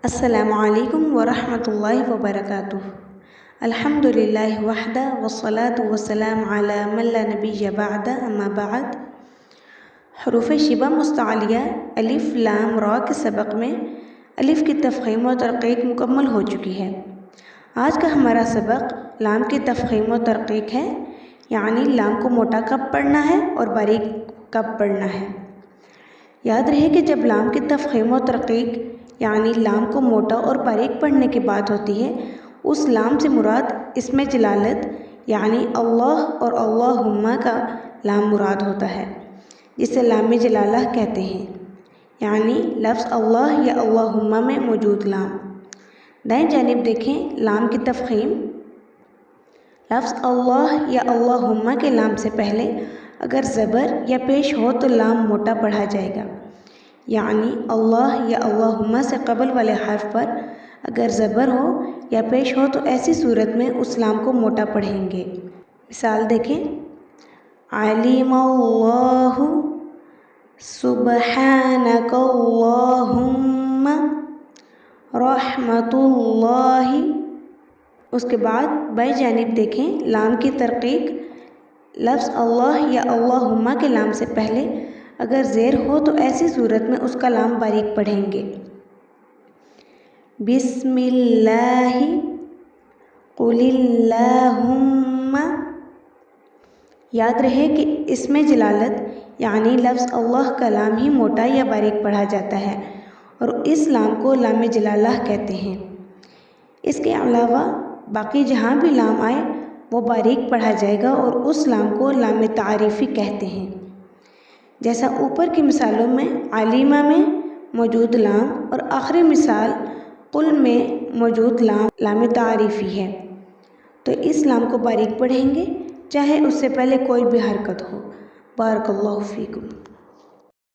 السلام علیکم ورحمۃ اللہ وبرکاتہ۔ الحمدللہ وحدہ والصلاة والسلام علی من لا نبی بعد اما بعد۔ حروف شبہ مستعلیہ الف لام را کے سبق میں الف کی تفخیم و ترقیق مکمل ہو چکی ہے۔ آج کا ہمارا سبق لام کی تفخیم و ترقیق ہے، یعنی لام کو موٹا کب پڑھنا ہے اور باریک کب پڑھنا ہے۔ یاد رہے کہ جب لام کی تفخیم و ترقیق یعنی لام کو موٹا اور باریک پڑھنے کی بات ہوتی ہے، اس لام سے مراد اسم جلالت یعنی اللہ اور اللہم کا لام مراد ہوتا ہے، جسے لام جلالہ کہتے ہیں، یعنی لفظ اللہ یا اللہم میں موجود لام۔ دائیں جانب دیکھیں لام کی تفخیم۔ لفظ اللہ یا اللہم کے لام سے پہلے اگر زبر یا پیش ہو تو لام موٹا پڑھا جائے گا، یعنی اللہ یا اللہم سے قبل والے حرف پر اگر زبر ہو یا پیش ہو تو ایسی صورت میں اس لام کو موٹا پڑھیں گے۔ مثال دیکھیں، علیم اللہ سبحانک اللہم رحمت اللہ۔ اس کے بعد بائیں جانب دیکھیں لام کی ترقیق۔ لفظ اللہ یا اللہم کے لام سے پہلے اگر زیر ہو تو ایسی صورت میں اس کا لام باریک پڑھیں گے۔ بسم اللہ قل اللہم۔ یاد رہے کہ اسم جلالت یعنی لفظ اللہ کا لام ہی موٹا یا باریک پڑھا جاتا ہے اور اس لام کو لام جلالہ کہتے ہیں۔ اس کے علاوہ باقی جہاں بھی لام آئے وہ باریک پڑھا جائے گا اور اس لام کو لام تعریفی کہتے ہیں، جیسا اوپر کی مثالوں میں علیمہ میں موجود لام اور آخری مثال قل میں موجود لام تعریفی ہے، تو اس لام کو باریک پڑھیں گے چاہے اس سے پہلے کوئی بھی حرکت ہو۔ بارک اللہ فیکم۔